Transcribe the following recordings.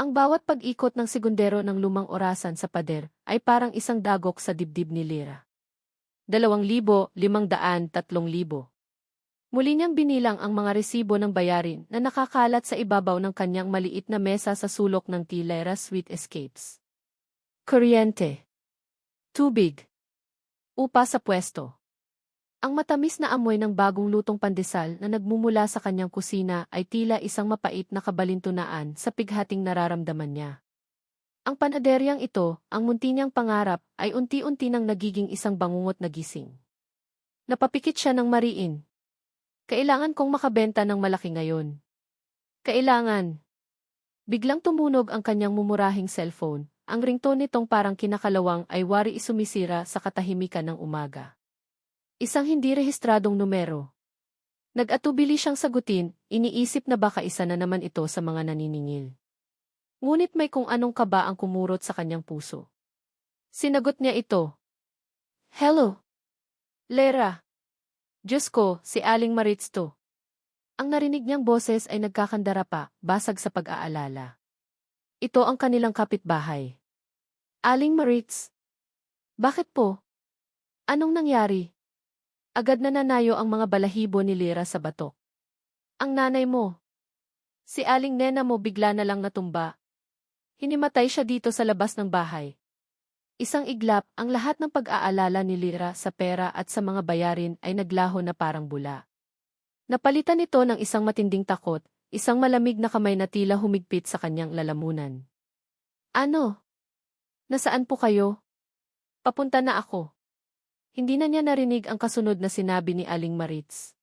Ang bawat pag-ikot ng segundero ng lumang orasan sa pader ay parang isang dagok sa dibdib ni Lyra. 2,000, 500, 3,000. Muli niyang binilang ang mga resibo ng bayarin na nakakalat sa ibabaw ng kanyang maliit na mesa sa sulok ng Tilera Sweet Escapes. Kuryente. Tubig. Upa sa pwesto. Ang matamis na amoy ng bagong lutong pandesal na nagmumula sa kanyang kusina ay tila isang mapait na kabalintunaan sa pighating nararamdaman niya. Ang panaderyang ito, ang munti niyang pangarap, ay unti-unti nang nagiging isang bangungot na gising. Napapikit siya ng mariin. Kailangan kong makabenta ng malaki ngayon. Kailangan. Biglang tumunog ang kanyang mumurahing cellphone. Ang ringtone nitong parang kinakalawang ay wari isumisira sa katahimikan ng umaga. Isang hindi rehistradong numero. Nag-atubili siyang sagutin, iniisip na baka isa na naman ito sa mga naniningil. Ngunit may kung anong kaba ang kumurot sa kanyang puso. Sinagot niya ito. Hello? Lera. Diyos ko, si Aling Maritz to. Ang narinig niyang boses ay nagkakandara pa, basag sa pag-aalala. Ito ang kanilang kapitbahay. Aling Maritz. Bakit po? Anong nangyari? Agad na nanayo ang mga balahibo ni Lyra sa batok. Ang nanay mo. Si Aling Nena mo bigla na lang natumba. Hinimatay siya dito sa labas ng bahay. Isang iglap, ang lahat ng pag-aalala ni Lyra sa pera at sa mga bayarin ay naglaho na parang bula. Napalitan nito ng isang matinding takot, isang malamig na kamay na tila humigpit sa kanyang lalamunan. Ano? Nasaan po kayo? Papunta na ako. Hindi na niya narinig ang kasunod na sinabi ni Aling Maritz.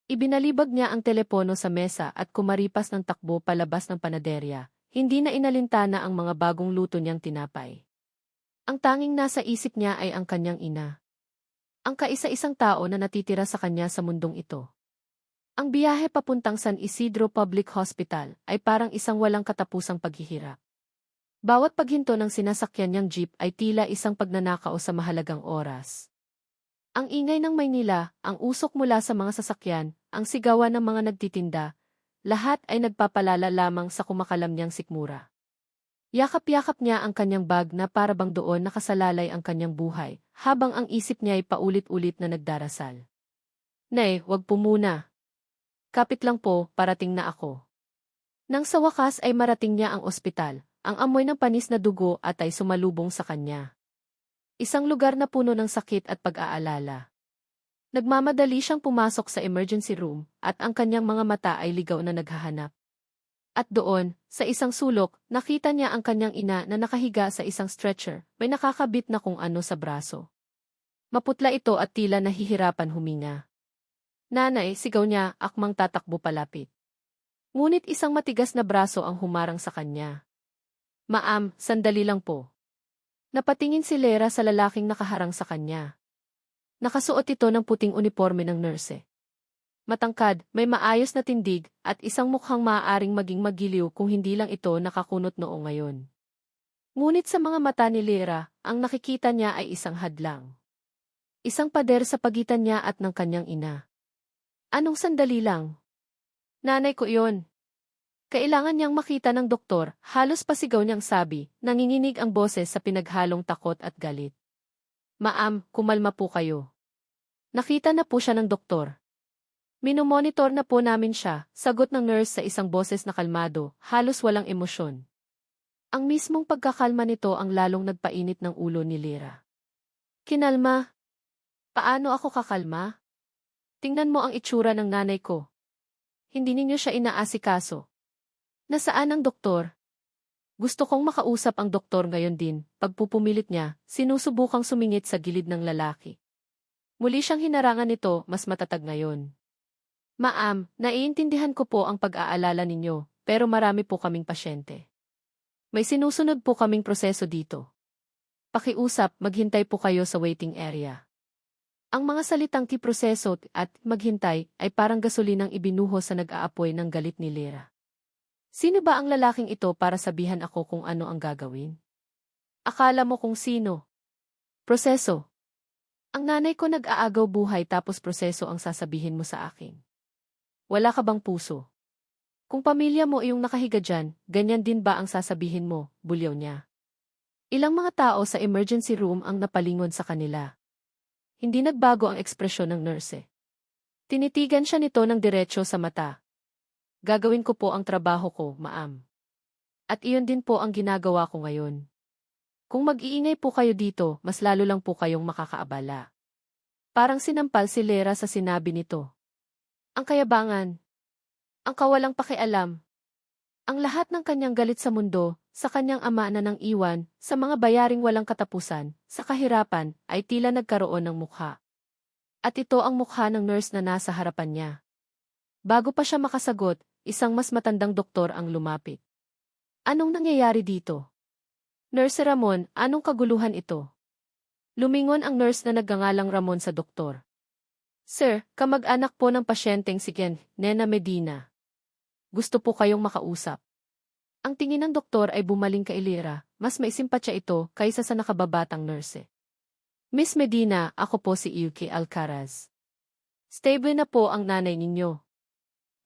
Ibinalibag niya ang telepono sa mesa at kumaripas ng takbo palabas ng panaderya, hindi na inalintana ang mga bagong luto niyang tinapay. Ang tanging nasa isip niya ay ang kanyang ina. Ang kaisa-isang tao na natitira sa kanya sa mundong ito. Ang biyahe papuntang San Isidro Public Hospital ay parang isang walang katapusang paghihirap. Bawat paghinto ng sinasakyan niyang jeep ay tila isang pagnanakaw sa mahalagang oras. Ang ingay ng Maynila, ang usok mula sa mga sasakyan, ang sigawan ng mga nagtitinda, lahat ay nagpapalala lamang sa kumakalam niyang sikmura. Yakap-yakap niya ang kanyang bag na para bang doon nakasalalay ang kanyang buhay, habang ang isip niya ay paulit-ulit na nagdarasal. Nay, wag po muna. Kapit lang po, parating na ako. Nang sa wakas ay marating niya ang ospital, ang amoy ng panis na dugo at ay sumalubong sa kanya. Isang lugar na puno ng sakit at pag-aalala. Nagmamadali siyang pumasok sa emergency room, at ang kanyang mga mata ay ligaw na naghahanap. At doon, sa isang sulok, nakita niya ang kanyang ina na nakahiga sa isang stretcher, may nakakabit na kung ano sa braso. Maputla ito at tila nahihirapan huminga. Nanay, sigaw niya, akmang tatakbo palapit. Ngunit isang matigas na braso ang humarang sa kanya. Ma'am, sandali lang po. Napatingin si Lyra sa lalaking nakaharang sa kanya. Nakasuot ito ng puting uniforme ng nurse. Matangkad, may maayos na tindig, at isang mukhang maaaring maging magiliw kung hindi lang ito nakakunot noong ngayon. Ngunit sa mga mata ni Lyra, ang nakikita niya ay isang hadlang. Isang pader sa pagitan niya at ng kanyang ina. Anong sandali lang? Nanay ko iyon. Kailangan niyang makita ng doktor, halos pasigaw niyang sabi, nanginginig ang boses sa pinaghalong takot at galit. Ma'am, kumalma po kayo. Nakita na po siya ng doktor. Minomonitor na po namin siya, sagot ng nurse sa isang boses na kalmado, halos walang emosyon. Ang mismong pagkakalma nito ang lalong nagpainit ng ulo ni Lyra. Kinalma? Paano ako kakalma? Tingnan mo ang itsura ng nanay ko. Hindi ninyo siya inaasikaso. Nasaan ang doktor? Gusto kong makausap ang doktor ngayon din, pagpupumilit niya, sinusubukang sumingit sa gilid ng lalaki. Muli siyang hinarangan nito, mas matatag ngayon. Ma'am, naiintindihan ko po ang pag-aalala ninyo, pero marami po kaming pasyente. May sinusunod po kaming proseso dito. Pakiusap, maghintay po kayo sa waiting area. Ang mga salitang proseso at maghintay ay parang gasolinang ibinuho sa nag-aapoy ng galit ni Lyra. Sino ba ang lalaking ito para sabihan ako kung ano ang gagawin? Akala mo kung sino? Proseso. Ang nanay ko nag-aagaw buhay tapos proseso ang sasabihin mo sa akin. Wala ka bang puso? Kung pamilya mo iyong nakahiga dyan, ganyan din ba ang sasabihin mo, bulyaw niya. Ilang mga tao sa emergency room ang napalingon sa kanila. Hindi nagbago ang ekspresyon ng nurse. Tinitigan siya nito ng diretsyo sa mata. Gagawin ko po ang trabaho ko, ma'am. At iyon din po ang ginagawa ko ngayon. Kung mag-iingay po kayo dito, mas lalo lang po kayong makakaabala. Parang sinampal si Lera sa sinabi nito. Ang kayabangan. Ang kawalang pakialam. Ang lahat ng kanyang galit sa mundo, sa kanyang ama na nang iwan, sa mga bayaring walang katapusan, sa kahirapan, ay tila nagkaroon ng mukha. At ito ang mukha ng nurse na nasa harapan niya. Bago pa siya makasagot, isang mas matandang doktor ang lumapit. Anong nangyayari dito? Nurse Ramon, anong kaguluhan ito? Lumingon ang nurse na nagngangalang Ramon sa doktor. Sir, kamag-anak po ng pasyenteng si Nena Medina. Gusto po kayong makausap. Ang tingin ng doktor ay bumaling kay Lera, mas may simpatya ito kaysa sa nakababatang nurse. Miss Medina, ako po si Yuki Alcaraz. Stable na po ang nanay ninyo.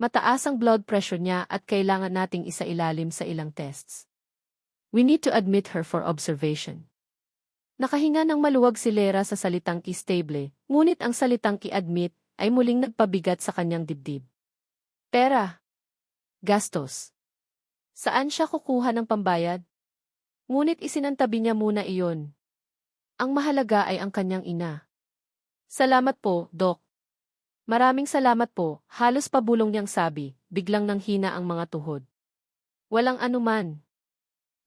Mataas ang blood pressure niya at kailangan nating isailalim sa ilang tests. We need to admit her for observation. Nakahinga ng maluwag si Lera sa salitang ki-stable, ngunit ang salitang ki-admit ay muling nagpabigat sa kanyang dibdib. Pera. Gastos. Saan siya kukuha ng pambayad? Ngunit isinantabi niya muna iyon. Ang mahalaga ay ang kanyang ina. Salamat po, Doc. Maraming salamat po, halos pabulong niyang sabi, biglang nanghina ang mga tuhod. Walang anuman.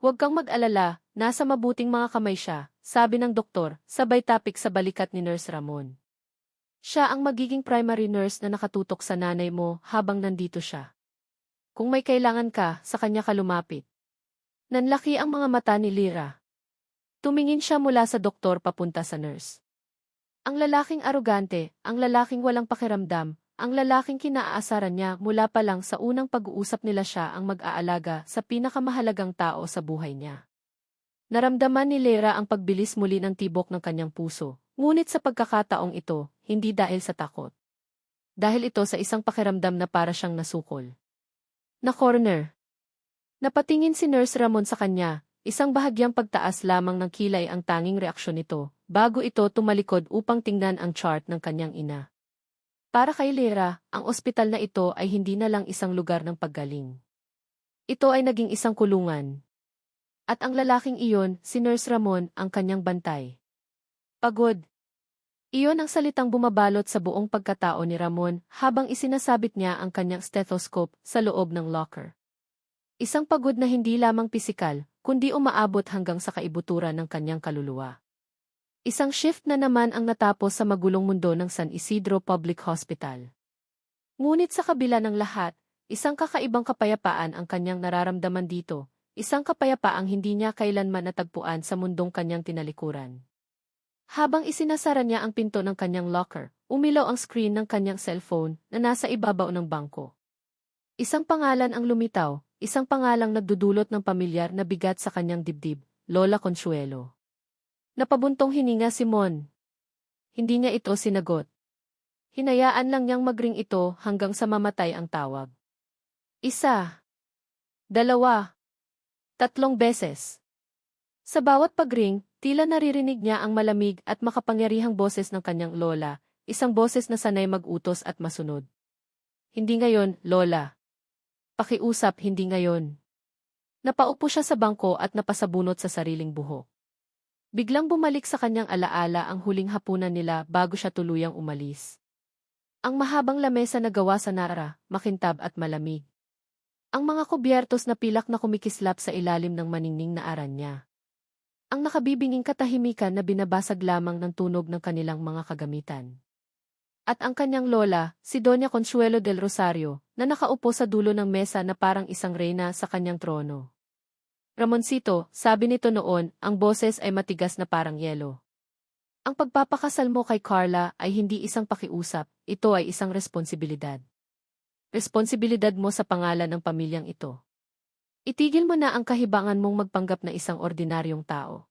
Huwag kang mag-alala, nasa mabuting mga kamay siya, sabi ng doktor, sabay tapik sa balikat ni Nurse Ramon. Siya ang magiging primary nurse na nakatutok sa nanay mo habang nandito siya. Kung may kailangan ka, sa kanya ka lumapit. Nanlaki ang mga mata ni Lera. Tumingin siya mula sa doktor papunta sa nurse. Ang lalaking arogante, ang lalaking walang pakiramdam, ang lalaking kinaasaran niya mula pa lang sa unang pag-uusap nila siya ang mag-aalaga sa pinakamahalagang tao sa buhay niya. Naramdaman ni Lera ang pagbilis muli ng tibok ng kanyang puso, ngunit sa pagkakataong ito, hindi dahil sa takot. Dahil ito sa isang pakiramdam na para siyang nasukol. Na-corner. Napatingin si Nurse Ramon sa kanya, isang bahagyang pagtaas lamang ng kilay ang tanging reaksyon nito, bago ito tumalikod upang tingnan ang chart ng kanyang ina. Para kay Lera, ang ospital na ito ay hindi na lang isang lugar ng paggaling. Ito ay naging isang kulungan. At ang lalaking iyon, si Nurse Ramon, ang kanyang bantay. Pagod. Iyon ang salitang bumabalot sa buong pagkatao ni Ramon habang isinasabit niya ang kanyang stethoscope sa loob ng locker. Isang pagod na hindi lamang pisikal, kundi umaabot hanggang sa kaibuturan ng kanyang kaluluwa. Isang shift na naman ang natapos sa magulong mundo ng San Isidro Public Hospital. Ngunit sa kabila ng lahat, isang kakaibang kapayapaan ang kanyang nararamdaman dito, isang kapayapaang hindi niya kailanman natagpuan sa mundong kanyang tinalikuran. Habang isinasara niya ang pinto ng kanyang locker, umilaw ang screen ng kanyang cellphone na nasa ibabaw ng bangko. Isang pangalan ang lumitaw, isang pangalang nagdudulot ng pamilyar na bigat sa kanyang dibdib, Lola Consuelo. Napabuntong hininga si Mon. Hindi niya ito sinagot. Hinayaan lang niyang magring ito hanggang sa mamatay ang tawag. 1, 2, 3 beses. Sa bawat pagring, tila naririnig niya ang malamig at makapangyarihang boses ng kanyang lola, isang boses na sanay mag-utos at masunod. Hindi ngayon, Lola. Pakiusap, hindi ngayon. Napaupo siya sa bangko at napasabunot sa sariling buhok. Biglang bumalik sa kanyang alaala ang huling hapunan nila bago siya tuluyang umalis. Ang mahabang lamesa na gawa sa nara, makintab at malamig. Ang mga kubyertos na pilak na kumikislap sa ilalim ng maningning na aran niya. Ang nakabibinging katahimikan na binabasag lamang ng tunog ng kanilang mga kagamitan. At ang kanyang lola, si Doña Consuelo del Rosario, na nakaupo sa dulo ng mesa na parang isang reyna sa kanyang trono. Ramoncito, sabi nito noon, ang boses ay matigas na parang yelo. Ang pagpapakasal mo kay Carla ay hindi isang pakiusap, ito ay isang responsibilidad. Responsibilidad mo sa pangalan ng pamilyang ito. Itigil mo na ang kahibangan mong magpanggap na isang ordinaryong tao.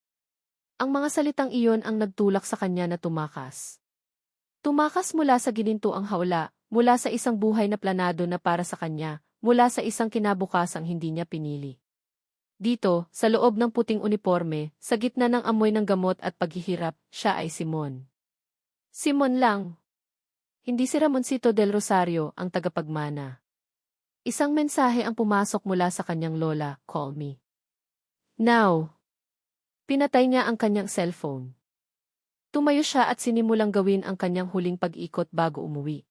Ang mga salitang iyon ang nagtulak sa kanya na tumakas. Tumakas mula sa ginintuang hawla, mula sa isang buhay na planado na para sa kanya, mula sa isang kinabukasang hindi niya pinili. Dito, sa loob ng puting uniforme, sa gitna ng amoy ng gamot at paghihirap, siya ay Simon. Simon lang. Hindi si Ramoncito del Rosario ang tagapagmana. Isang mensahe ang pumasok mula sa kanyang lola, "Call me now." Pinatay niya ang kanyang cellphone. Tumayo siya at sinimulang gawin ang kanyang huling pag-ikot bago umuwi.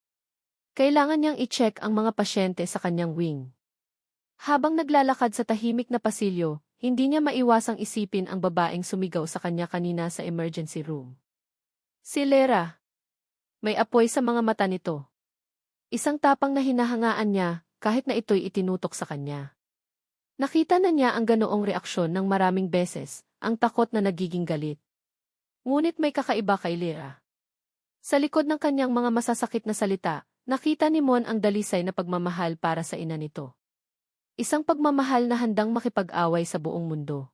Kailangan niyang i-check ang mga pasyente sa kanyang wing. Habang naglalakad sa tahimik na pasilyo, hindi niya maiwasang isipin ang babaeng sumigaw sa kanya kanina sa emergency room. Si Lera. May apoy sa mga mata nito. Isang tapang na hinahangaan niya, kahit na ito'y itinutok sa kanya. Nakita na niya ang ganoong reaksyon ng maraming beses, ang takot na nagiging galit. Ngunit may kakaiba kay Lera. Sa likod ng kanyang mga masasakit na salita, nakita ni Mon ang dalisay na pagmamahal para sa ina nito. Isang pagmamahal na handang makipag-away sa buong mundo.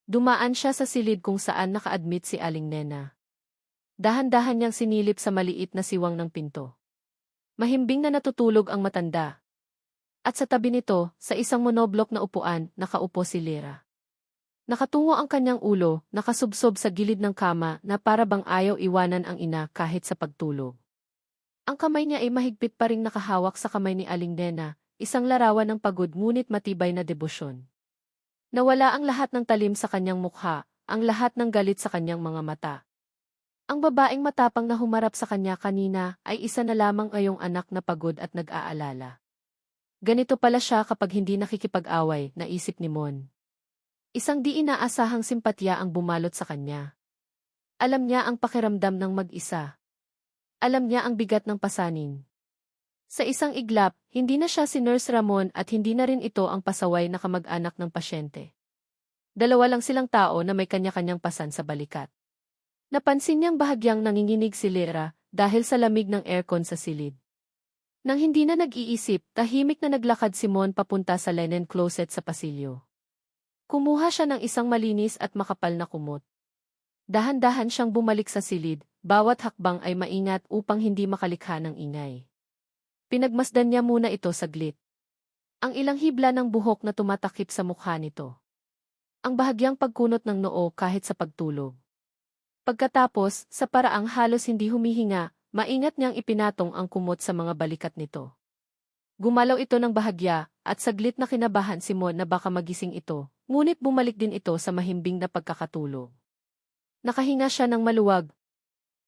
Dumaan siya sa silid kung saan naka-admit si Aling Nena. Dahan-dahan niyang sinilip sa maliit na siwang ng pinto. Mahimbing na natutulog ang matanda. At sa tabi nito, sa isang monoblok na upuan, nakaupo si Lera. Nakatungo ang kanyang ulo, nakasubsob sa gilid ng kama na para bang ayaw iwanan ang ina kahit sa pagtulog. Ang kamay niya ay mahigpit pa ring nakahawak sa kamay ni Aling Nena, isang larawan ng pagod ngunit matibay na debosyon. Nawala ang lahat ng talim sa kanyang mukha, ang lahat ng galit sa kanyang mga mata. Ang babaeng matapang na humarap sa kanya kanina ay isa na lamang ngayong anak na pagod at nag-aalala. Ganito pala siya kapag hindi nakikipag-away, naisip ni Mon. Isang di inaasahang simpatya ang bumalot sa kanya. Alam niya ang pakiramdam ng mag-isa. Alam niya ang bigat ng pasanin. Sa isang iglap, hindi na siya si Nurse Ramon at hindi na rin ito ang pasaway na kamag-anak ng pasyente. Dalawa lang silang tao na may kanya-kanyang pasan sa balikat. Napansin niyang bahagyang nanginginig si Lera dahil sa lamig ng aircon sa silid. Nang hindi na nag-iisip, tahimik na naglakad si Mon papunta sa linen closet sa pasilyo. Kumuha siya ng isang malinis at makapal na kumot. Dahan-dahan siyang bumalik sa silid, bawat hakbang ay maingat upang hindi makalikha ng ingay. Pinagmasdan niya muna ito saglit. Ang ilang hibla ng buhok na tumatakip sa mukha nito. Ang bahagyang pagkunot ng noo kahit sa pagtulog. Pagkatapos, sa paraang halos hindi humihinga, maingat niyang ipinatong ang kumot sa mga balikat nito. Gumalaw ito ng bahagya, at saglit na kinabahan si Mon na baka magising ito, ngunit bumalik din ito sa mahimbing na pagkakatulog. Nakahinga siya ng maluwag.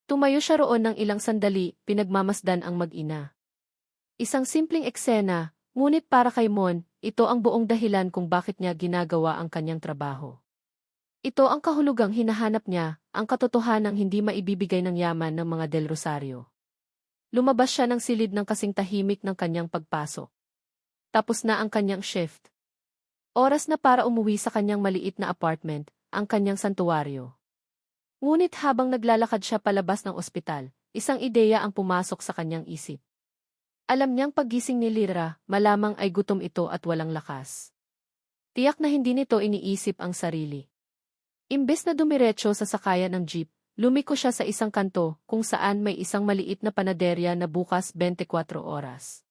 Tumayo siya roon ng ilang sandali, pinagmamasdan ang mag-ina. Isang simpleng eksena, ngunit para kay Mon, ito ang buong dahilan kung bakit niya ginagawa ang kanyang trabaho. Ito ang kahulugang hinahanap niya, ang katotohanang hindi maibibigay ng yaman ng mga Del Rosario. Lumabas siya ng silid ng kasing tahimik ng kanyang pagpasok. Tapos na ang kanyang shift. Oras na para umuwi sa kanyang maliit na apartment, ang kanyang santuwaryo. Ngunit habang naglalakad siya palabas ng ospital, isang ideya ang pumasok sa kanyang isip. Alam niyang paggising ni Lera, malamang ay gutom ito at walang lakas. Tiyak na hindi nito iniisip ang sarili. Imbes na dumiretso sa sakayan ng jeep, lumiko siya sa isang kanto kung saan may isang maliit na panaderya na bukas 24 oras.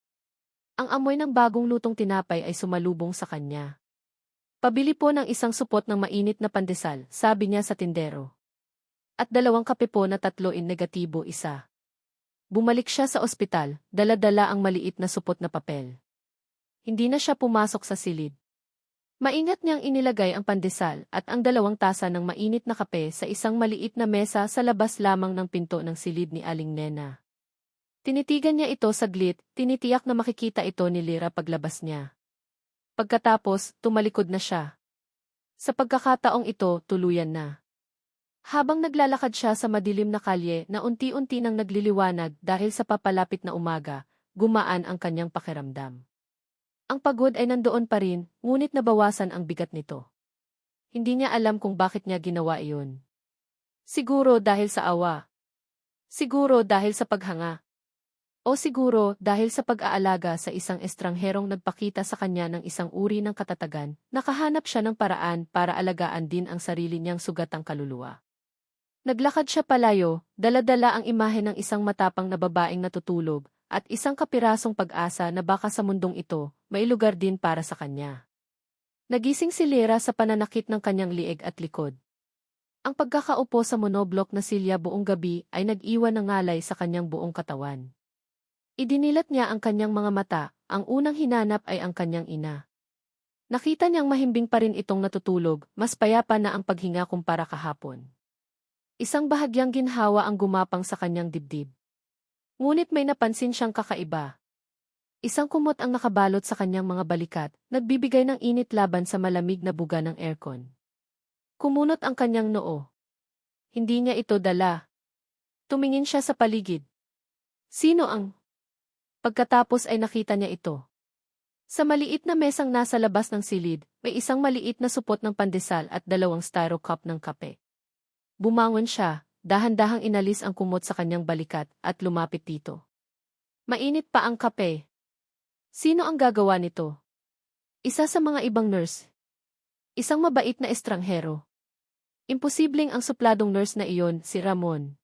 Ang amoy ng bagong lutong tinapay ay sumalubong sa kanya. Pabili po ng isang supot ng mainit na pandesal, sabi niya sa tindero. At 2 kape po na 3 in negatibo isa. Bumalik siya sa ospital, dala-dala ang maliit na supot na papel. Hindi na siya pumasok sa silid. Maingat niyang inilagay ang pandesal at ang 2 tasa ng mainit na kape sa isang maliit na mesa sa labas lamang ng pinto ng silid ni Aling Nena. Tinitigan niya ito saglit, tinitiyak na makikita ito ni Lera paglabas niya. Pagkatapos, tumalikod na siya. Sa pagkakataong ito, tuluyan na. Habang naglalakad siya sa madilim na kalye na unti-unti nang nagliliwanag dahil sa papalapit na umaga, gumaan ang kanyang pakiramdam. Ang pagod ay nandoon pa rin, ngunit nabawasan ang bigat nito. Hindi niya alam kung bakit niya ginawa iyon. Siguro dahil sa awa. Siguro dahil sa paghanga. O siguro dahil sa pag-aalaga sa isang estrangherong nagpakita sa kanya ng isang uri ng katatagan, nakahanap siya ng paraan para alagaan din ang sarili niyang sugatang kaluluwa. Naglakad siya palayo, dala-dala ang imahe ng isang matapang na babaeng natutulog, at isang kapirasong pag-asa na baka sa mundong ito, may lugar din para sa kanya. Nagising si Lyra sa pananakit ng kanyang lieg at likod. Ang pagkakaupo sa monoblok na silya buong gabi ay nag-iwan ng ngalay sa kanyang buong katawan. Idinilat niya ang kanyang mga mata, ang unang hinanap ay ang kanyang ina. Nakita niyang mahimbing pa rin itong natutulog, mas payapa na ang paghinga kumpara kahapon. Isang bahagyang ginhawa ang gumapang sa kanyang dibdib. Ngunit may napansin siyang kakaiba. Isang kumot ang nakabalot sa kanyang mga balikat, nagbibigay ng init laban sa malamig na buga ng aircon. Kumunot ang kanyang noo. Hindi niya ito dala. Tumingin siya sa paligid. Sino ang? Pagkatapos ay nakita niya ito. Sa maliit na mesang nasa labas ng silid, may isang maliit na supot ng pandesal at 2 styro cup ng kape. Bumangon siya, dahan-dahang inalis ang kumot sa kanyang balikat at lumapit dito. Mainit pa ang kape. Sino ang gagawa nito? Isa sa mga ibang nurse. Isang mabait na estranghero. Imposibleng ang supladong nurse na iyon, si Ramon.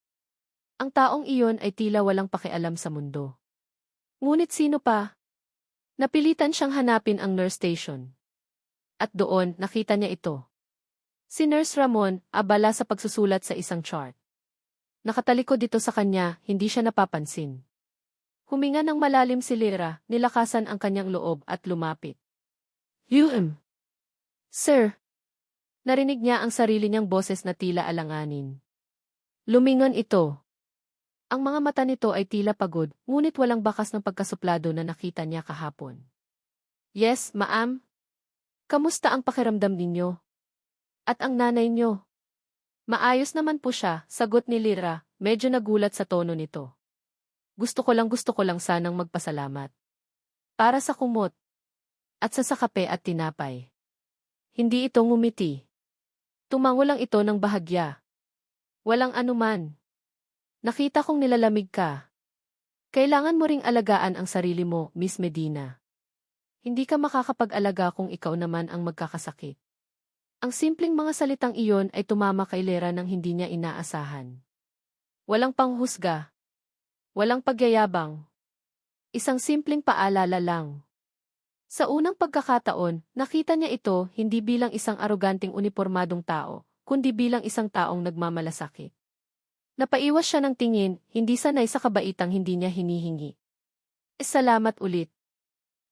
Ang taong iyon ay tila walang pakialam sa mundo. Ngunit sino pa? Napilitan siyang hanapin ang nurse station. At doon, nakita niya ito. Si Nurse Ramon, abala sa pagsusulat sa isang chart. Nakatalikod dito sa kanya, hindi siya napapansin. Huminga ng malalim si Lyra, nilakasan ang kanyang loob at lumapit. Sir. Narinig niya ang sarili niyang boses na tila alanganin. Lumingon ito. Ang mga mata nito ay tila pagod, ngunit walang bakas ng pagkasuplado na nakita niya kahapon. Yes, ma'am. Kamusta ang pakiramdam ninyo? At ang nanay niyo? Maayos naman po siya, sagot ni Lyra, medyo nagulat sa tono nito. Gusto ko lang sanang magpasalamat. Para sa kumot. At sa kape at tinapay. Hindi ito ngumiti. Tumango lang ito ng bahagya. Walang anuman. Nakita kong nilalamig ka. Kailangan mo ring alagaan ang sarili mo, Miss Medina. Hindi ka makakapag-alaga kung ikaw naman ang magkakasakit. Ang simpleng mga salitang iyon ay tumama kay Lyra nang hindi niya inaasahan. Walang panghusga. Walang pagyayabang. Isang simpleng paalala lang. Sa unang pagkakataon, nakita niya ito hindi bilang isang aroganting unipormadong tao, kundi bilang isang taong nagmamalasakit. Napaiwas siya ng tingin, hindi sanay sa kabaitang hindi niya hinihingi. Salamat ulit.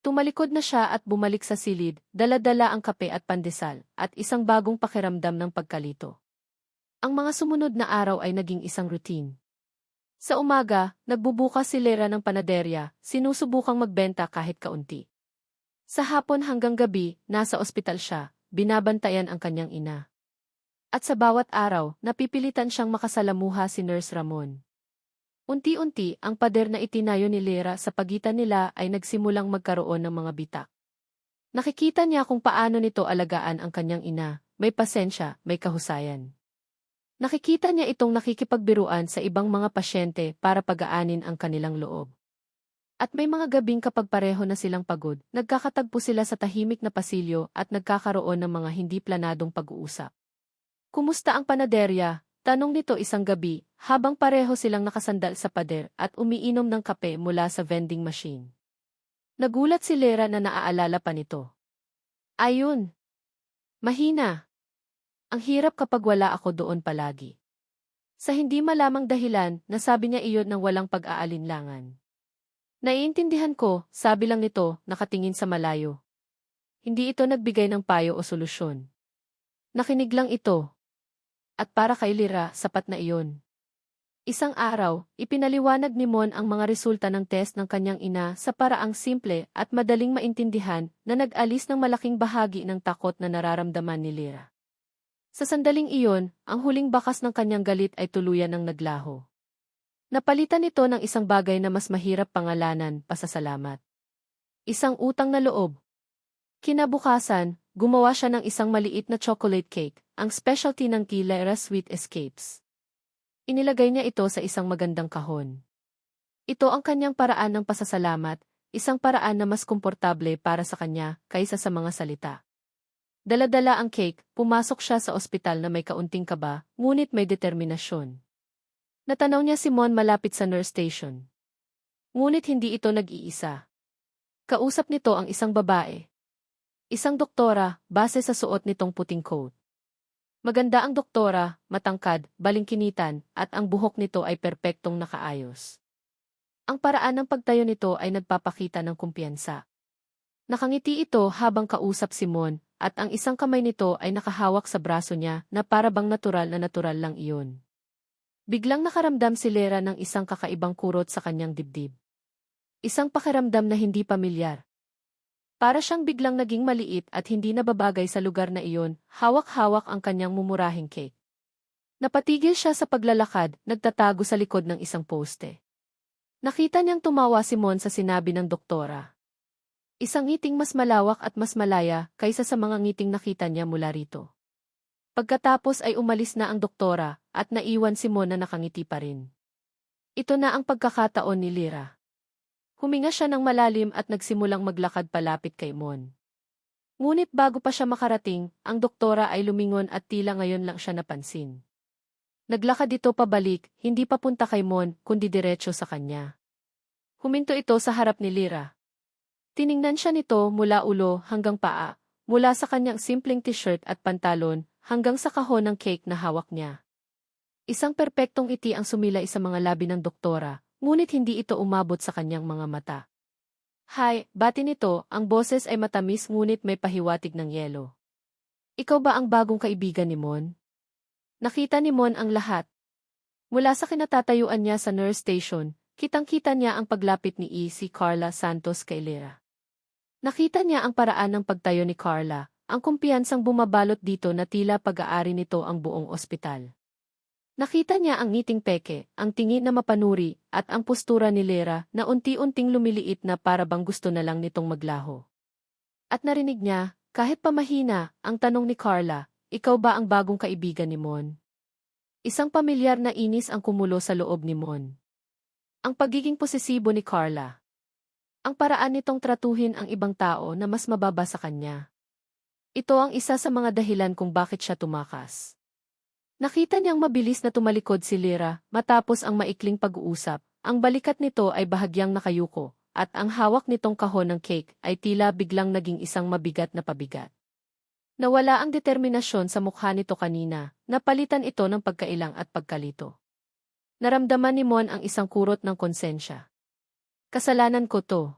Tumalikod na siya at bumalik sa silid, dala-dala ang kape at pandesal, at isang bagong pakiramdam ng pagkalito. Ang mga sumunod na araw ay naging isang routine. Sa umaga, nagbubukas si Lyra ng panaderya, sinusubukang magbenta kahit kaunti. Sa hapon hanggang gabi, nasa ospital siya, binabantayan ang kanyang ina. At sa bawat araw, napipilitan siyang makasalamuha si Nurse Ramon. Unti-unti, ang pader na itinayo ni Lyra sa pagitan nila ay nagsimulang magkaroon ng mga bitak. Nakikita niya kung paano nito alagaan ang kanyang ina, may pasensya, may kahusayan. Nakikita niya itong nakikipagbiruan sa ibang mga pasyente para pagaanin ang kanilang loob. At may mga gabing kapag pareho na silang pagod, nagkakatagpo sila sa tahimik na pasilyo at nagkakaroon ng mga hindi planadong pag-uusap. Kumusta ang panaderya? Tanong nito isang gabi, habang pareho silang nakasandal sa pader at umiinom ng kape mula sa vending machine. Nagulat si Lyra na naaalala pa nito. Ayun. Mahina. Ang hirap kapag wala ako doon palagi. Sa hindi malamang dahilan, nasabi niya iyon ng walang pag-aalinlangan. Naiintindihan ko, sabi lang nito, nakatingin sa malayo. Hindi ito nagbigay ng payo o solusyon. Nakinig lang ito. At para kay Lyra, sapat na iyon. Isang araw, ipinaliwanag ni Mon ang mga resulta ng test ng kanyang ina sa paraang simple at madaling maintindihan na nag-alis ng malaking bahagi ng takot na nararamdaman ni Lyra. Sa sandaling iyon, ang huling bakas ng kanyang galit ay tuluyan ng naglaho. Napalitan ito ng isang bagay na mas mahirap pangalanan, pasasalamat. Isang utang na loob. Kinabukasan, gumawa siya ng isang maliit na chocolate cake, ang specialty ng Lyra Sweet Escapes. Inilagay niya ito sa isang magandang kahon. Ito ang kanyang paraan ng pasasalamat, isang paraan na mas komportable para sa kanya kaysa sa mga salita. Dala-dala ang cake, pumasok siya sa ospital na may kaunting kaba, ngunit may determinasyon. Natanaw niya si Mon malapit sa nurse station. Ngunit hindi ito nag-iisa. Kausap nito ang isang babae. Isang doktora, base sa suot nitong puting coat. Maganda ang doktora, matangkad, balingkinitan, at ang buhok nito ay perpektong nakaayos. Ang paraan ng pagtayo nito ay nagpapakita ng kumpiyansa. Nakangiti ito habang kausap si Mon, at ang isang kamay nito ay nakahawak sa braso niya na para bang natural na natural lang iyon. Biglang nakaramdam si Lera ng isang kakaibang kurot sa kanyang dibdib. Isang pakiramdam na hindi pamilyar. Para siyang biglang naging maliit at hindi nababagay sa lugar na iyon, hawak-hawak ang kanyang mumurahing cake. Napatigil siya sa paglalakad, nagtatago sa likod ng isang poste. Nakita niyang tumawa si Mon sa sinabi ng doktora. Isang ngiting mas malawak at mas malaya kaysa sa mga ngiting nakita niya mula rito. Pagkatapos ay umalis na ang doktora at naiwan si Mon na nakangiti pa rin. Ito na ang pagkakataon ni Lira. Huminga siya ng malalim at nagsimulang maglakad palapit kay Mon. Ngunit bago pa siya makarating, ang doktora ay lumingon at tila ngayon lang siya napansin. Naglakad ito pabalik, hindi papunta kay Mon, kundi diretso sa kanya. Huminto ito sa harap ni Lira. Tiningnan siya nito mula ulo hanggang paa, mula sa kanyang simpleng t-shirt at pantalon, hanggang sa kahon ng cake na hawak niya. Isang perpektong ngiti ang sumilay sa mga labi ng doktora, ngunit hindi ito umabot sa kanyang mga mata. Hay, bati nito, ang boses ay matamis ngunit may pahiwatig ng yelo. Ikaw ba ang bagong kaibigan ni Mon? Nakita ni Mon ang lahat. Mula sa kinatatayuan niya sa nurse station, kitang-kita niya ang paglapit ni si Carla Santos kay Lira. Nakita niya ang paraan ng pagtayo ni Carla, ang kumpiyansang bumabalot dito na tila pag-aari nito ang buong ospital. Nakita niya ang ngiting peke, ang tingin na mapanuri, at ang postura ni Lera na unti-unting lumiliit na para bang gusto na lang nitong maglaho. At narinig niya, kahit pamahina, ang tanong ni Carla, ikaw ba ang bagong kaibigan ni Mon? Isang pamilyar na inis ang kumulo sa loob ni Mon. Ang pagiging posesibo ni Carla. Ang paraan nitong tratuhin ang ibang tao na mas mababa sa kanya. Ito ang isa sa mga dahilan kung bakit siya tumakas. Nakita niyang mabilis na tumalikod si Lira matapos ang maikling pag-uusap. Ang balikat nito ay bahagyang nakayuko, at ang hawak nitong kahon ng cake ay tila biglang naging isang mabigat na pabigat. Nawala ang determinasyon sa mukha nito kanina, napalitan ito ng pagkailang at pagkalito. Naramdaman ni Mon ang isang kurot ng konsensya. Kasalanan ko to.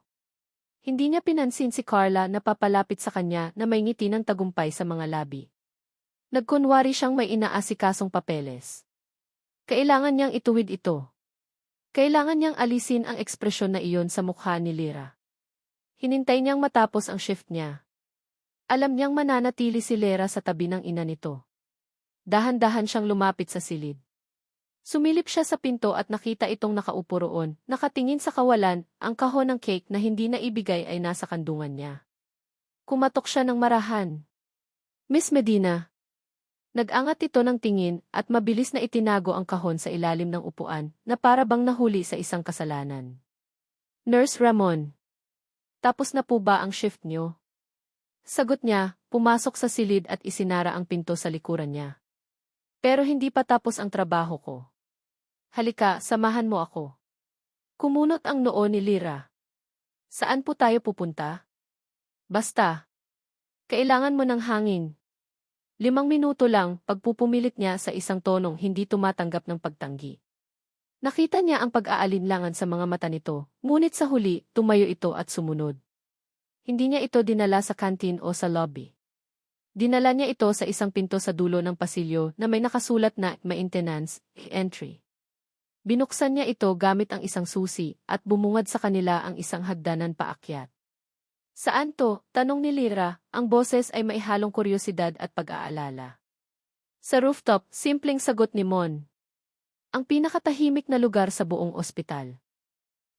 Hindi niya pinansin si Carla na papalapit sa kanya na may ngiti ng tagumpay sa mga labi. Nagkunwari siyang may inaasikasong papeles. Kailangan niyang ituwid ito. Kailangan niyang alisin ang ekspresyon na iyon sa mukha ni Lira. Hinintay niyang matapos ang shift niya. Alam niyang mananatili si Lira sa tabi ng ina nito. Dahan-dahan siyang lumapit sa silid. Sumilip siya sa pinto at nakita itong nakaupo roon, nakatingin sa kawalan, ang kahon ng cake na hindi na ibigay ay nasa kandungan niya. Kumatok siya ng marahan. Miss Medina. Nag-angat ito ng tingin at mabilis na itinago ang kahon sa ilalim ng upuan na para bang nahuli sa isang kasalanan. Nurse Ramon. Tapos na po ba ang shift niyo? Sagot niya, pumasok sa silid at isinara ang pinto sa likuran niya. Pero hindi pa tapos ang trabaho ko. Halika, samahan mo ako. Kumunot ang noo ni Lira. Saan po tayo pupunta? Basta. Kailangan mo ng hangin. 5 minuto lang, pagpupumilit niya sa isang tonong hindi tumatanggap ng pagtanggi. Nakita niya ang pag-aalinlangan sa mga mata nito, ngunit sa huli, tumayo ito at sumunod. Hindi niya ito dinala sa kantin o sa lobby. Dinala niya ito sa isang pinto sa dulo ng pasilyo na may nakasulat na Maintenance Entry. Binuksan niya ito gamit ang isang susi at bumungad sa kanila ang isang hagdanan paakyat. Saan to? Tanong ni Lira, ang boses ay maihalong kuryosidad at pag-aalala. Sa rooftop, simpleng sagot ni Mon. Ang pinakatahimik na lugar sa buong ospital.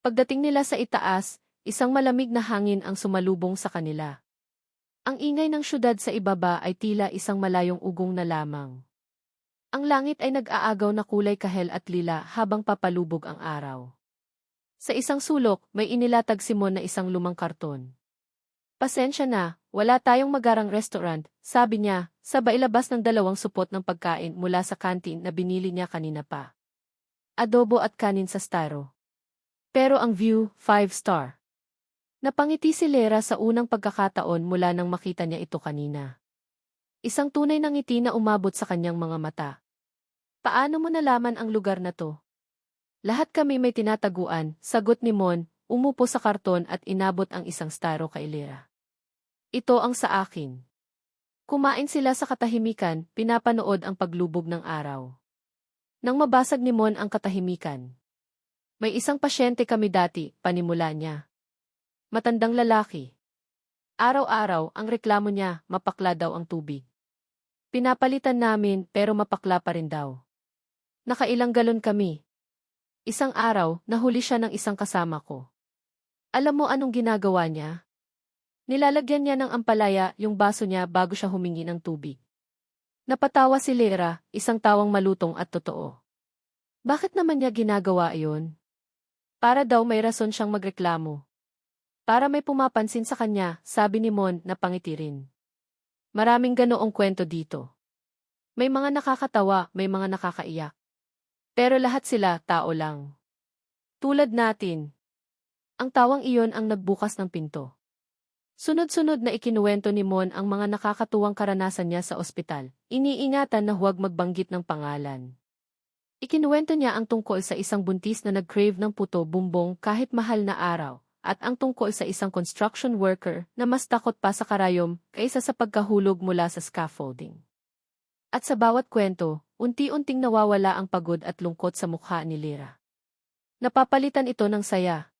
Pagdating nila sa itaas, isang malamig na hangin ang sumalubong sa kanila. Ang ingay ng syudad sa ibaba ay tila isang malayong ugong na lamang. Ang langit ay nag-aagaw na kulay kahel at lila habang papalubog ang araw. Sa isang sulok, may inilatag si Mon na isang lumang karton. Pasensya na, wala tayong magarang restaurant, sabi niya, sabay labas ng 2 supot ng pagkain mula sa kantin na binili niya kanina pa. Adobo at kanin sa styro. Pero ang view, 5 star. Napangiti si Lera sa unang pagkakataon mula nang makita niya ito kanina. Isang tunay na ngiti na umabot sa kanyang mga mata. Paano mo nalaman ang lugar na to? Lahat kami may tinataguan, sagot ni Mon, umupo sa karton at inabot ang isang staro kay Lera. Ito ang sa akin. Kumain sila sa katahimikan, pinapanood ang paglubog ng araw. Nang mabasag ni Mon ang katahimikan. May isang pasyente kami dati, panimula niya. Matandang lalaki. Araw-araw ang reklamo niya, mapakla daw ang tubig. Pinapalitan namin pero mapakla pa rin daw. Nakailang galon kami. Isang araw, nahuli siya ng isang kasama ko. Alam mo anong ginagawa niya? Nilalagyan niya ng ampalaya yung baso niya bago siya humingi ng tubig. Napatawa si Lera, isang tawang malutong at totoo. Bakit naman niya ginagawa iyon? Para daw may rason siyang magreklamo. Para may pumapansin sa kanya, sabi ni Mon na pangiti rin. Maraming ganoong kwento dito. May mga nakakatawa, may mga nakakaiyak. Pero lahat sila tao lang. Tulad natin. Ang tawang iyon ang nagbukas ng pinto. Sunod-sunod na ikinuwento ni Mon ang mga nakakatuwang karanasan niya sa ospital. Iniingatan na huwag magbanggit ng pangalan. Ikinuwento niya ang tungkol sa isang buntis na nag-crave ng puto bumbong kahit mahal na araw, at ang tungkol sa isang construction worker na mas takot pa sa karayom kaysa sa pagkahulog mula sa scaffolding. At sa bawat kwento, unti-unting nawawala ang pagod at lungkot sa mukha ni Lera. Napapalitan ito ng saya.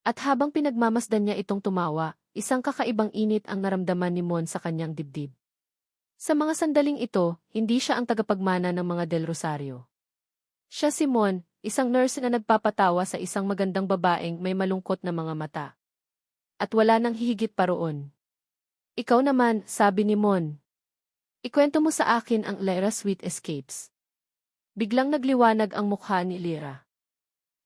At habang pinagmamasdan niya itong tumawa, isang kakaibang init ang naramdaman ni Mon sa kanyang dibdib. Sa mga sandaling ito, hindi siya ang tagapagmana ng mga Del Rosario. Siya si Mon, isang nurse na nagpapatawa sa isang magandang babaeng may malungkot na mga mata. At wala nang hihigit pa roon. Ikaw naman, sabi ni Mon. Ikwento mo sa akin ang Lera Sweet Escapes. Biglang nagliwanag ang mukha ni Lera.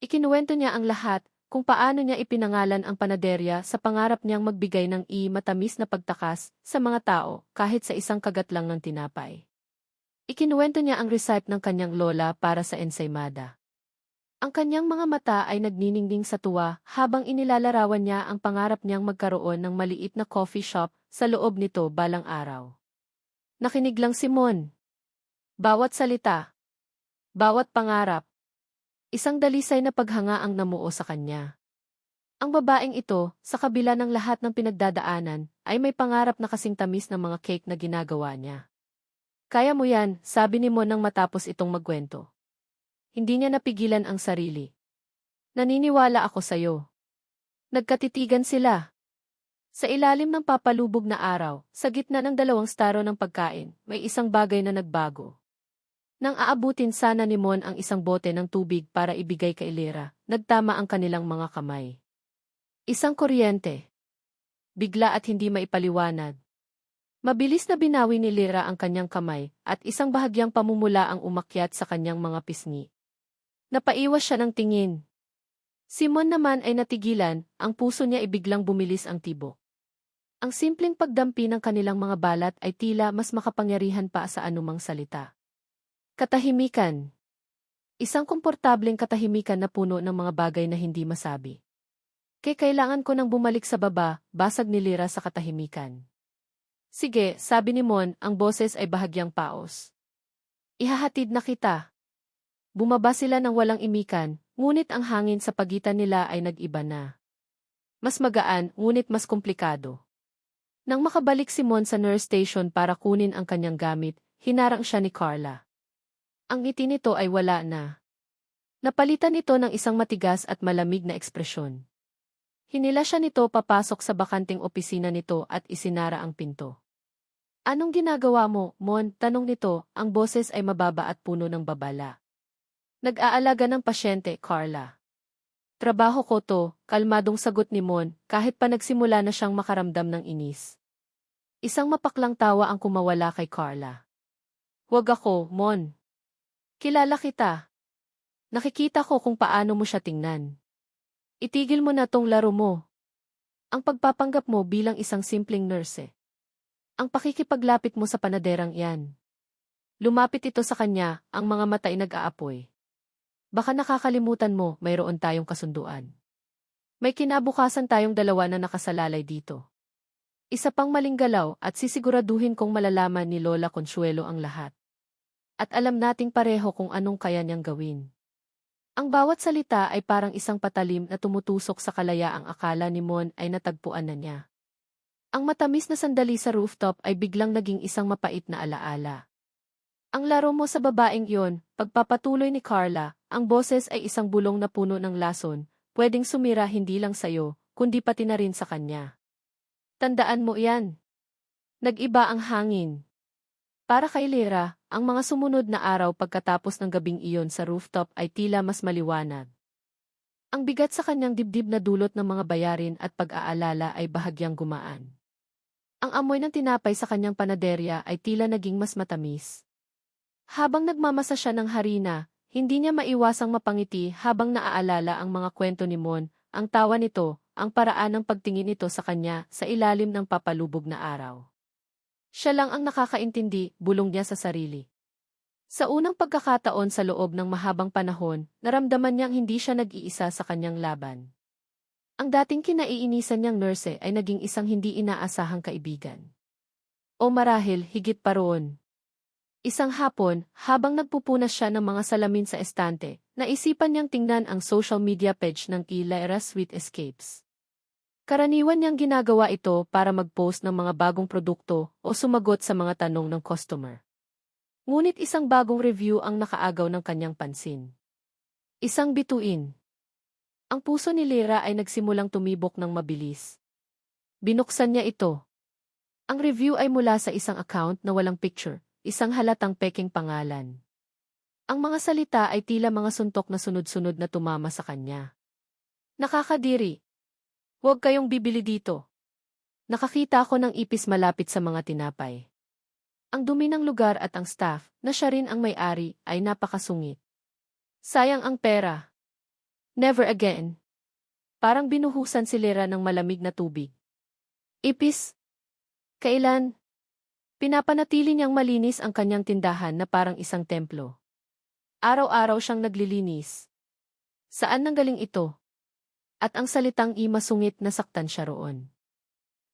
Ikinuwento niya ang lahat, kung paano niya ipinangalan ang panaderya sa pangarap niyang magbigay ng matamis na pagtakas sa mga tao kahit sa isang kagat lang ng tinapay. Ikinuwento niya ang recipe ng kanyang lola para sa ensaymada. Ang kanyang mga mata ay nagniningning sa tuwa habang inilalarawan niya ang pangarap niyang magkaroon ng maliit na coffee shop sa loob nito balang araw. Nakinig lang si Mon. Bawat salita, bawat pangarap, isang dalisay na paghanga ang namuo sa kanya. Ang babaeng ito, sa kabila ng lahat ng pinagdadaanan, ay may pangarap na kasing tamis ng mga cake na ginagawa niya. Kaya mo yan, sabi ni Mon nang matapos itong magkwento. Hindi niya napigilan ang sarili. Naniniwala ako sa'yo. Nagkatitigan sila. Sa ilalim ng papalubog na araw, sa gitna ng 2 staro ng pagkain, may isang bagay na nagbago. Nang aabutin sana ni Mon ang isang bote ng tubig para ibigay kay Lera, nagtama ang kanilang mga kamay. Isang kuryente. Bigla at hindi maipaliwanag. Mabilis na binawi ni Lera ang kanyang kamay, at isang bahagyang pamumula ang umakyat sa kanyang mga pisngi. Napaiwas siya ng tingin. Si Mon naman ay natigilan, ang puso niya ay biglang bumilis ang tibok. Ang simpleng pagdampi ng kanilang mga balat ay tila mas makapangyarihan pa sa anumang salita. Katahimikan. Isang komportableng katahimikan na puno ng mga bagay na hindi masabi. Kailangan ko nang bumalik sa baba, basag ni Lera sa katahimikan. Sige, sabi ni Mon, ang boses ay bahagyang paos. Ihahatid na kita. Bumaba sila ng walang imikan, ngunit ang hangin sa pagitan nila ay nag-iba na. Mas magaan, ngunit mas komplikado. Nang makabalik si Mon sa nurse station para kunin ang kanyang gamit, hinarang siya ni Carla. Ang ngiti nito ay wala na. Napalitan ito ng isang matigas at malamig na ekspresyon. Hinila siya nito papasok sa bakanting opisina nito at isinara ang pinto. Anong ginagawa mo, Mon? Tanong nito, ang boses ay mababa at puno ng babala. Nag-aalaga ng pasyente, Carla. Trabaho ko to, kalmadong sagot ni Mon, kahit pa nagsimula na siyang makaramdam ng inis. Isang mapaklang tawa ang kumawala kay Carla. Huwag ako, Mon. Kilala kita. Nakikita ko kung paano mo siya tingnan. Itigil mo na tong laro mo. Ang pagpapanggap mo bilang isang simpleng nurse. Ang pakikipaglapit mo sa panaderang yan. Lumapit ito sa kanya, ang mga mata ay nag-aapoy. Baka nakakalimutan mo, mayroon tayong kasunduan. May kinabukasan tayong dalawa na nakasalalay dito. Isa pang maling galaw at sisiguraduhin kong malalaman ni Lola Consuelo ang lahat. At alam nating pareho kung anong kaya niyang gawin. Ang bawat salita ay parang isang patalim na tumutusok sa kalayaang akala ni Mon ay natagpuan na niya. Ang matamis na sandali sa rooftop ay biglang naging isang mapait na alaala. Ang laro mo sa babaeng yon, pagpapatuloy ni Carla, ang boses ay isang bulong na puno ng lason, pwedeng sumira hindi lang sayo, kundi pati na rin sa kanya. Tandaan mo yan. Nag-iba ang hangin. Para kay Lyra, ang mga sumunod na araw pagkatapos ng gabing iyon sa rooftop ay tila mas maliwanag. Ang bigat sa kanyang dibdib na dulot ng mga bayarin at pag-aalala ay bahagyang gumaan. Ang amoy ng tinapay sa kanyang panaderya ay tila naging mas matamis. Habang nagmamasa siya ng harina, hindi niya maiwasang mapangiti habang naaalala ang mga kwento ni Mon, ang tawa nito, ang paraan ng pagtingin nito sa kanya sa ilalim ng papalubog na araw. Siya lang ang nakakaintindi, bulong niya sa sarili. Sa unang pagkakataon sa loob ng mahabang panahon, naramdaman niyang hindi siya nag-iisa sa kanyang laban. Ang dating kinaiinisan niyang nurse ay naging isang hindi inaasahang kaibigan. O marahil, higit pa roon. Isang hapon, habang nagpupunas siya ng mga salamin sa estante, naisipan niyang tingnan ang social media page ng Lyra Sweet Escapes. Karaniwan niyang ginagawa ito para mag-post ng mga bagong produkto o sumagot sa mga tanong ng customer. Ngunit isang bagong review ang nakaagaw ng kanyang pansin. Isang bituin. Ang puso ni Lyra ay nagsimulang tumibok ng mabilis. Binuksan niya ito. Ang review ay mula sa isang account na walang picture, isang halatang peking pangalan. Ang mga salita ay tila mga suntok na sunod-sunod na tumama sa kanya. Nakakadiri. Huwag kayong bibili dito. Nakakita ako ng ipis malapit sa mga tinapay. Ang dumi ng lugar at ang staff, na siya rin ang may-ari, ay napakasungit. Sayang ang pera. Never again. Parang binuhusan si Lyra ng malamig na tubig. Ipis? Kailan? Pinapanatili niyang malinis ang kanyang tindahan na parang isang templo. Araw-araw siyang naglilinis. Saan nanggaling ito? At ang salitang masungit na saktan siya roon.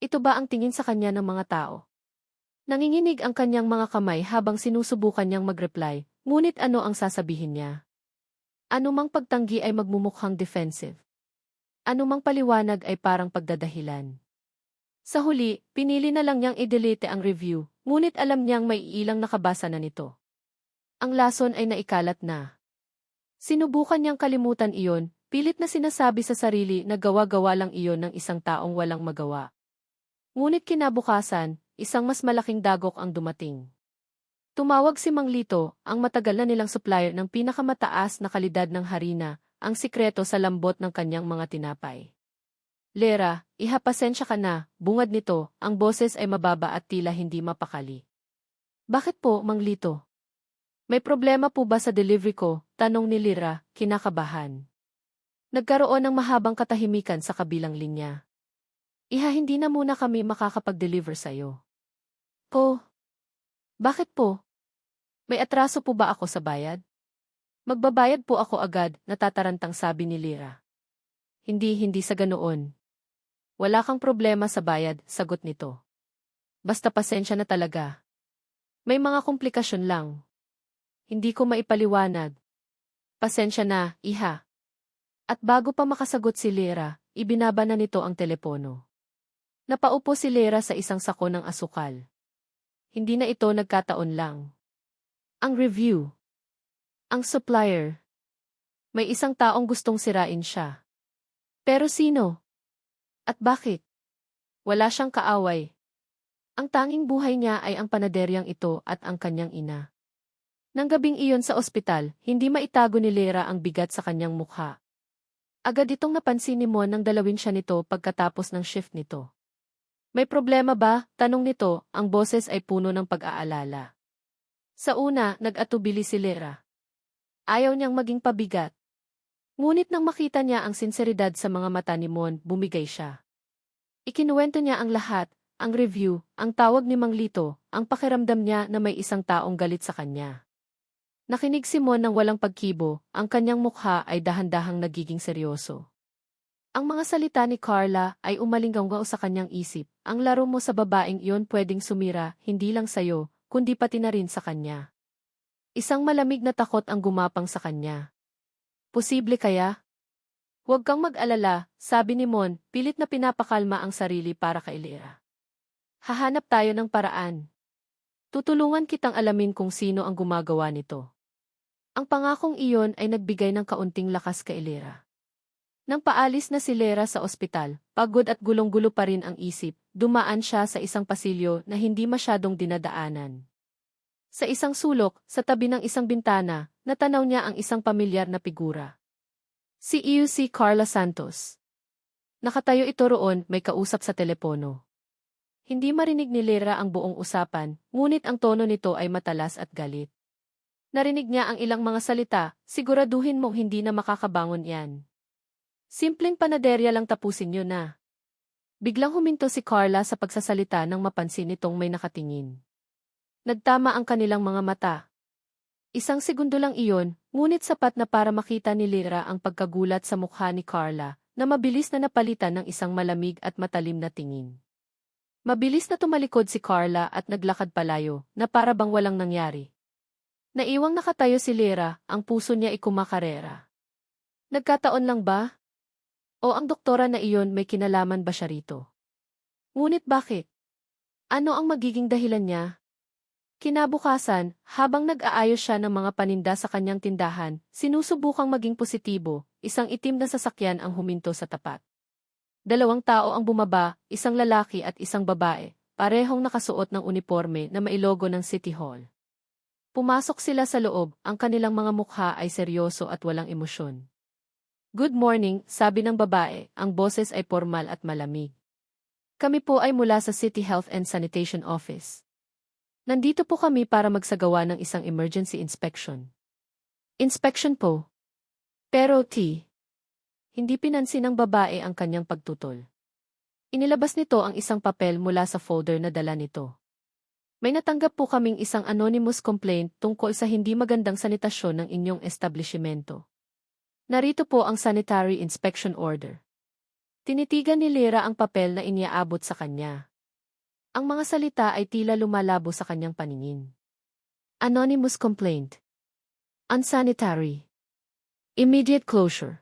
Ito ba ang tingin sa kanya ng mga tao? Nanginginig ang kanyang mga kamay habang sinusubukan niyang mag-reply, ngunit ano ang sasabihin niya? Anumang pagtanggi ay magmumukhang defensive. Anumang paliwanag ay parang pagdadahilan. Sa huli, pinili na lang niyang i-delete ang review, ngunit alam niyang may ilang nakabasa na nito. Ang lason ay naikalat na. Sinubukan niyang kalimutan iyon, pilit na sinasabi sa sarili na gawa-gawa lang iyon ng isang taong walang magawa. Ngunit kinabukasan, isang mas malaking dagok ang dumating. Tumawag si Mang Lito, ang matagal na nilang supplier ng pinakamataas na kalidad ng harina, ang sikreto sa lambot ng kanyang mga tinapay. Lyra, ihapasensya ka na, bungad nito, ang boses ay mababa at tila hindi mapakali. Bakit po, Mang Lito? May problema po ba sa delivery ko? Tanong ni Lyra, kinakabahan. Nagkaroon ng mahabang katahimikan sa kabilang linya. Hindi na muna kami makakapag-deliver sa'yo. Po? Bakit po? May atraso po ba ako sa bayad? Magbabayad po ako agad, natatarantang sabi ni Lyra. Hindi sa ganoon. Wala kang problema sa bayad, sagot nito. Basta pasensya na talaga. May mga komplikasyon lang. Hindi ko maipaliwanag. Pasensya na, iha. At bago pa makasagot si Lyra, ibinaba na nito ang telepono. Napaupo si Lyra sa isang sako ng asukal. Hindi na ito nagkataon lang. Ang review. Ang supplier. May isang taong gustong sirain siya. Pero sino? At bakit? Wala siyang kaaway. Ang tanging buhay niya ay ang panaderyang ito at ang kanyang ina. Nang gabing iyon sa ospital, hindi maitago ni Lyra ang bigat sa kanyang mukha. Agad itong napansin ni Mon nang dalawin siya nito pagkatapos ng shift nito. May problema ba? Tanong nito, ang boses ay puno ng pag-aalala. Sa una, nag-atubili si Lyra. Ayaw niyang maging pabigat. Ngunit nang makita niya ang sinseridad sa mga mata ni Mon, bumigay siya. Ikinuwento niya ang lahat, ang review, ang tawag ni Mang Lito, ang pakiramdam niya na may isang taong galit sa kanya. Nakinig si Mon ng walang pagkibo, ang kanyang mukha ay dahan-dahang nagiging seryoso. Ang mga salita ni Carla ay umalinggaw sa kanyang isip. Ang laro mo sa babaeng iyon pwedeng sumira, hindi lang sa'yo, kundi pati na rin sa kanya. Isang malamig na takot ang gumapang sa kanya. Posible kaya? Huwag kang mag-alala, sabi ni Mon, pilit na pinapakalma ang sarili para kay Lyra. Hahanap tayo ng paraan. Tutulungan kitang alamin kung sino ang gumagawa nito. Ang pangakong iyon ay nagbigay ng kaunting lakas kay Lyra. Nang paalis na si Lyra sa ospital, pagod at gulong-gulo pa rin ang isip, dumaan siya sa isang pasilyo na hindi masyadong dinadaanan. Sa isang sulok, sa tabi ng isang bintana, natanaw niya ang isang pamilyar na figura. Si Carla Santos. Nakatayo ito roon, may kausap sa telepono. Hindi marinig ni Lyra ang buong usapan, ngunit ang tono nito ay matalas at galit. Narinig niya ang ilang mga salita, siguraduhin mong hindi na makakabangon yan. Simpleng panaderya lang tapusin niyo na. Biglang huminto si Carla sa pagsasalita nang mapansin nitong may nakatingin. Nagtama ang kanilang mga mata. Isang segundo lang iyon, ngunit sapat na para makita ni Lyra ang pagkagulat sa mukha ni Carla, na mabilis na napalitan ng isang malamig at matalim na tingin. Mabilis na tumalikod si Carla at naglakad palayo, na para bang walang nangyari. Naiwang nakatayo si Lyra, ang puso niya ay kumakarera. Nagkataon lang ba? O ang doktora na iyon may kinalaman ba siya rito? Ngunit bakit? Ano ang magiging dahilan niya? Kinabukasan, habang nag-aayos siya ng mga paninda sa kanyang tindahan, sinusubukang maging positibo, isang itim na sasakyan ang huminto sa tapat. Dalawang tao ang bumaba, isang lalaki at isang babae, parehong nakasuot ng uniforme na may logo ng City Hall. Pumasok sila sa loob, ang kanilang mga mukha ay seryoso at walang emosyon. Good morning, sabi ng babae, ang boses ay formal at malamig. Kami po ay mula sa City Health and Sanitation Office. Nandito po kami para magsagawa ng isang emergency inspection. Inspection po. Pero hindi pinansin ng babae ang kanyang pagtutol. Inilabas nito ang isang papel mula sa folder na dala nito. May natanggap po kaming isang anonymous complaint tungkol sa hindi magandang sanitasyon ng inyong establishmento. Narito po ang sanitary inspection order. Tinitigan ni Lyra ang papel na iniaabot sa kanya. Ang mga salita ay tila lumalabo sa kanyang paningin. Anonymous complaint. Unsanitary. Immediate closure.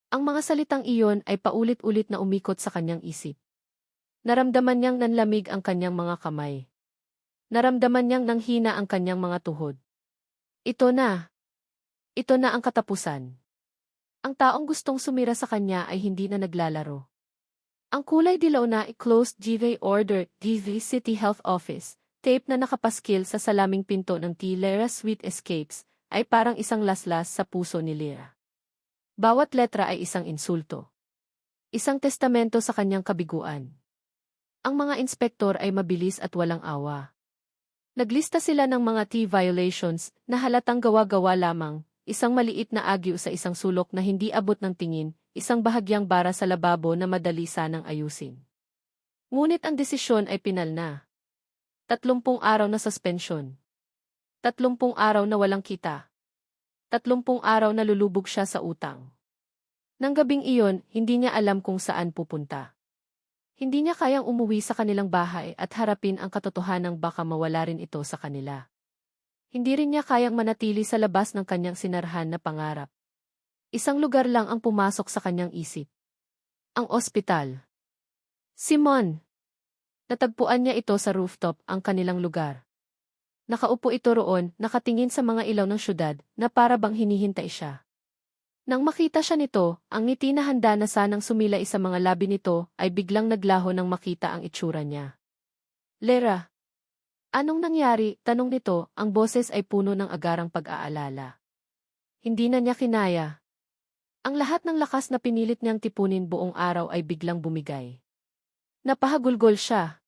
Ang mga salitang iyon ay paulit-ulit na umikot sa kanyang isip. Naramdaman niyang nanlamig ang kanyang mga kamay. Naramdaman niyang nanghina ang kanyang mga tuhod. Ito na. Ito na ang katapusan. Ang taong gustong sumira sa kanya ay hindi na naglalaro. Ang kulay dilaw na closed GV order, DV City Health Office, tape na nakapaskil sa salaming pinto ng Lyra Sweet Escapes, ay parang isang laslas sa puso ni Lyra. Bawat letra ay isang insulto. Isang testamento sa kanyang kabiguan. Ang mga inspektor ay mabilis at walang awa. Naglista sila ng mga violations na halatang gawa-gawa lamang, isang maliit na agyo sa isang sulok na hindi abot ng tingin, isang bahagyang bara sa lababo na madali sanang ayusin. Ngunit ang desisyon ay pinal na. 30 araw na suspensyon. 30 araw na walang kita. 30 araw na lulubog siya sa utang. Nang gabing iyon, hindi niya alam kung saan pupunta. Hindi niya kayang umuwi sa kanilang bahay at harapin ang katotohanang baka mawala rin ito sa kanila. Hindi rin niya kayang manatili sa labas ng kanyang sinarhan na pangarap. Isang lugar lang ang pumasok sa kanyang isip. Ang ospital. Simon! Natagpuan niya ito sa rooftop, ang kanilang lugar. Nakaupo ito roon, nakatingin sa mga ilaw ng syudad, na para bang hinihintay siya. Nang makita siya nito, ang ngiti na handa na sanang sumilay sa mga labi nito, ay biglang naglaho nang makita ang itsura niya. Lyra! Anong nangyari? Tanong nito, ang boses ay puno ng agarang pag-aalala. Hindi na niya kinaya. Ang lahat ng lakas na pinilit niyang tipunin buong araw ay biglang bumigay. Napahagulgol siya.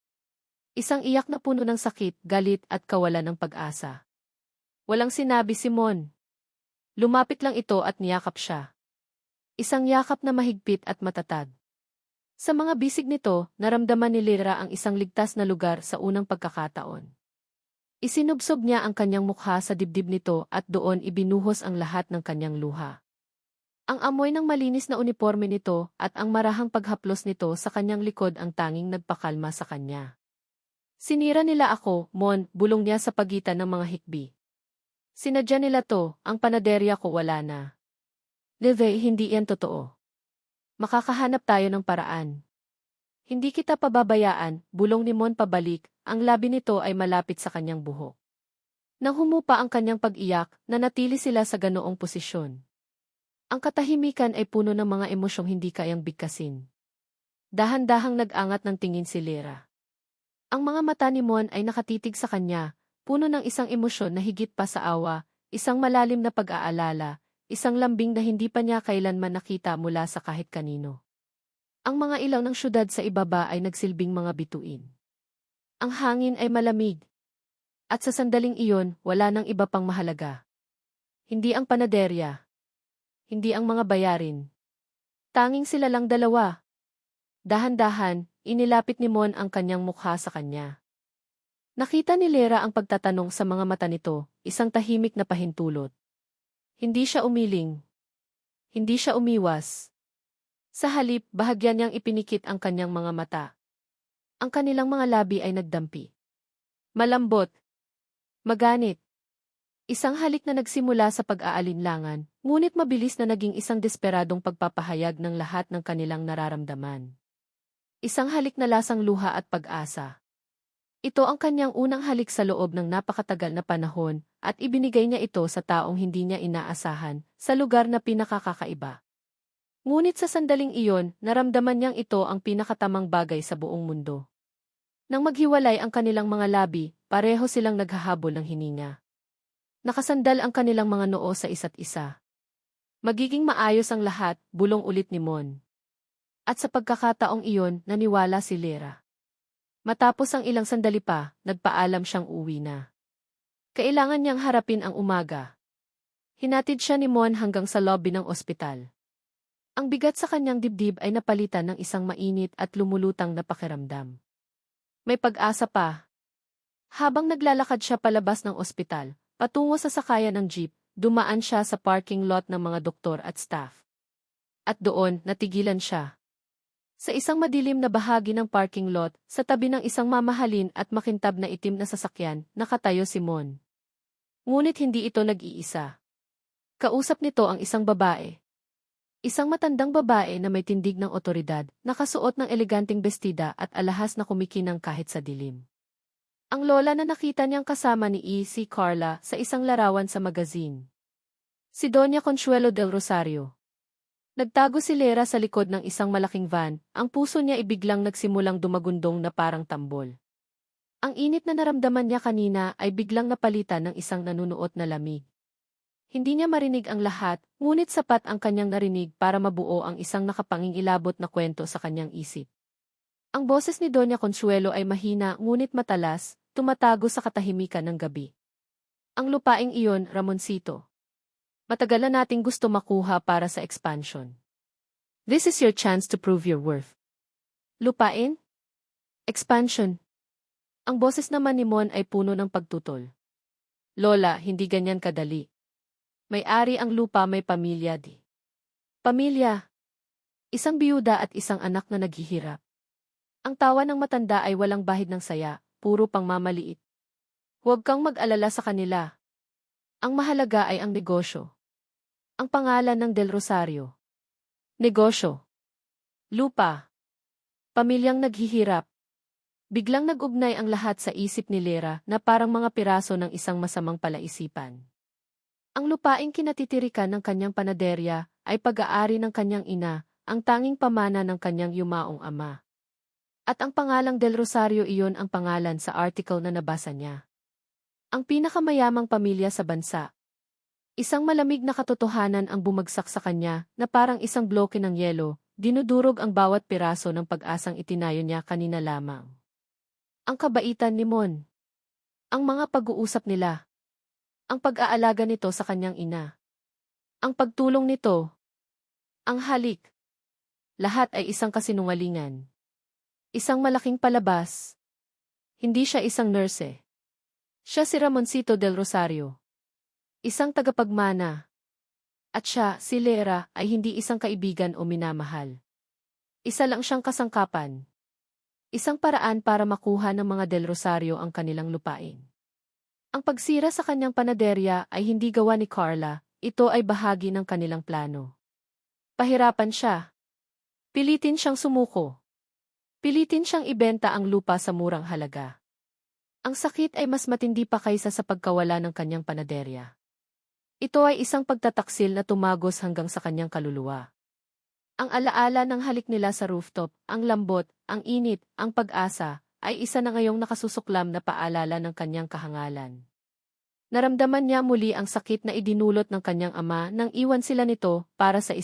Isang iyak na puno ng sakit, galit at kawalan ng pag-asa. Walang sinabi si Mon. Lumapit lang ito at niyakap siya. Isang yakap na mahigpit at matatag. Sa mga bisig nito, naramdaman ni Lyra ang isang ligtas na lugar sa unang pagkakataon. Isinubsob niya ang kanyang mukha sa dibdib nito at doon ibinuhos ang lahat ng kanyang luha. Ang amoy ng malinis na uniforme nito at ang marahang paghaplos nito sa kanyang likod ang tanging nagpakalma sa kanya. Sinira nila ako, Mon, bulong niya sa pagitan ng mga hikbi. Sinadya nila to, ang panaderya ko wala na. Neve, hindi yan totoo. Makakahanap tayo ng paraan. Hindi kita pababayaan, bulong ni Mon pabalik, ang labi nito ay malapit sa kanyang buhok. Nang humupa ang kanyang pag-iyak, nanatili sila sa ganoong posisyon. Ang katahimikan ay puno ng mga emosyong hindi kayang bigkasin. Dahan-dahang nag-angat ng tingin si Lera. Ang mga mata ni Mon ay nakatitig sa kanya, puno ng isang emosyon na higit pa sa awa, isang malalim na pag-aalala, isang lambing na hindi pa niya kailanman nakita mula sa kahit kanino. Ang mga ilaw ng syudad sa ibaba ay nagsilbing mga bituin. Ang hangin ay malamig. At sa sandaling iyon, wala nang iba pang mahalaga. Hindi ang panaderya. Hindi ang mga bayarin. Tanging sila lang dalawa. Dahan-dahan, inilapit ni Mon ang kanyang mukha sa kanya. Nakita ni Lera ang pagtatanong sa mga mata nito, isang tahimik na pahintulot. Hindi siya umiling. Hindi siya umiwas. Sa halip, bahagyan niyang ipinikit ang kanyang mga mata. Ang kanilang mga labi ay nagdampi. Malambot. Maganit. Isang halik na nagsimula sa pag-aalinlangan, ngunit mabilis na naging isang desperadong pagpapahayag ng lahat ng kanilang nararamdaman. Isang halik na lasang luha at pag-asa. Ito ang kanyang unang halik sa loob ng napakatagal na panahon, at ibinigay niya ito sa taong hindi niya inaasahan, sa lugar na pinakakakaiba. Ngunit sa sandaling iyon, naramdaman niyang ito ang pinakatamang bagay sa buong mundo. Nang maghiwalay ang kanilang mga labi, pareho silang naghahabol ng hininga. Nakasandal ang kanilang mga noo sa isa't isa. Magiging maayos ang lahat, bulong ulit ni Mon. At sa pagkakataong iyon, naniwala si Lera. Matapos ang ilang sandali pa, nagpaalam siyang uwi na. Kailangan niyang harapin ang umaga. Hinatid siya ni Mon hanggang sa lobby ng ospital. Ang bigat sa kanyang dibdib ay napalitan ng isang mainit at lumulutang na pakiramdam. May pag-asa pa. Habang naglalakad siya palabas ng ospital, patungo sa sakayan ng jeep, dumaan siya sa parking lot ng mga doktor at staff. At doon, natigilan siya. Sa isang madilim na bahagi ng parking lot, sa tabi ng isang mamahalin at makintab na itim na sasakyan, nakatayo si Mon. Ngunit hindi ito nag-iisa. Kausap nito ang isang babae. Isang matandang babae na may tindig ng otoridad, nakasuot ng eleganteng bestida at alahas na kumikinang kahit sa dilim. Ang lola na nakita niyang kasama ni si Carla sa isang larawan sa magazine. Si Doña Consuelo del Rosario. Nagtago si Lera sa likod ng isang malaking van, ang puso niya ibiglang nagsimulang dumagundong na parang tambol. Ang init na naramdaman niya kanina ay biglang napalitan ng isang nanunuot na lamig. Hindi niya marinig ang lahat, ngunit sapat ang kanyang narinig para mabuo ang isang nakapangingilabot na kwento sa kanyang isip. Ang boses ni Doña Consuelo ay mahina ngunit matalas, tumatago sa katahimikan ng gabi. Ang lupaing iyon, Ramoncito. Matagal na nating gusto makuha para sa expansion. This is your chance to prove your worth. Lupain? Expansion. Ang boses naman ni Mon ay puno ng pagtutol. Lola, hindi ganyan kadali. May-ari ang lupa, may pamilya di. Pamilya. Isang biyuda at isang anak na naghihirap. Ang tawa ng matanda ay walang bahid ng saya, puro pangmamaliit. Huwag kang mag-alala sa kanila. Ang mahalaga ay ang negosyo. Ang pangalan ng Del Rosario. Negosyo. Lupa. Pamilyang naghihirap. Biglang nag-ugnay ang lahat sa isip ni Lera na parang mga piraso ng isang masamang palaisipan. Ang lupaing kinatitirikan ng kanyang panaderya ay pag-aari ng kanyang ina, ang tanging pamana ng kanyang yumaong ama. At ang pangalang Del Rosario iyon ang pangalan sa article na nabasa niya. Ang pinakamayamang pamilya sa bansa. Isang malamig na katotohanan ang bumagsak sa kanya na parang isang bloke ng yelo, dinudurog ang bawat piraso ng pag-asang itinayo niya kanina lamang. Ang kabaitan ni Mon. Ang mga pag-uusap nila. Ang pag-aalaga nito sa kanyang ina. Ang pagtulong nito. Ang halik. Lahat ay isang kasinungalingan. Isang malaking palabas. Hindi siya isang nurse. Siya si Ramoncito del Rosario. Isang tagapagmana. At siya, si Lera, ay hindi isang kaibigan o minamahal. Isa lang siyang kasangkapan. Isang paraan para makuha ng mga Del Rosario ang kanilang lupain. Ang pagsira sa kanyang panaderya ay hindi gawa ni Carla, ito ay bahagi ng kanilang plano. Pahirapan siya. Pilitin siyang sumuko. Pilitin siyang ibenta ang lupa sa murang halaga. Ang sakit ay mas matindi pa kaysa sa pagkawala ng kanyang panaderya. Ito ay isang pagtataksil na tumagos hanggang sa kanyang kaluluwa. Ang alaala ng halik nila sa rooftop, ang lambot, ang init, ang pag-asa, ay isa na ngayong nakasusuklam na paalala ng kanyang kahangalan. Naramdaman niya muli ang sakit na idinulot ng kanyang ama nang iwan sila nito para sa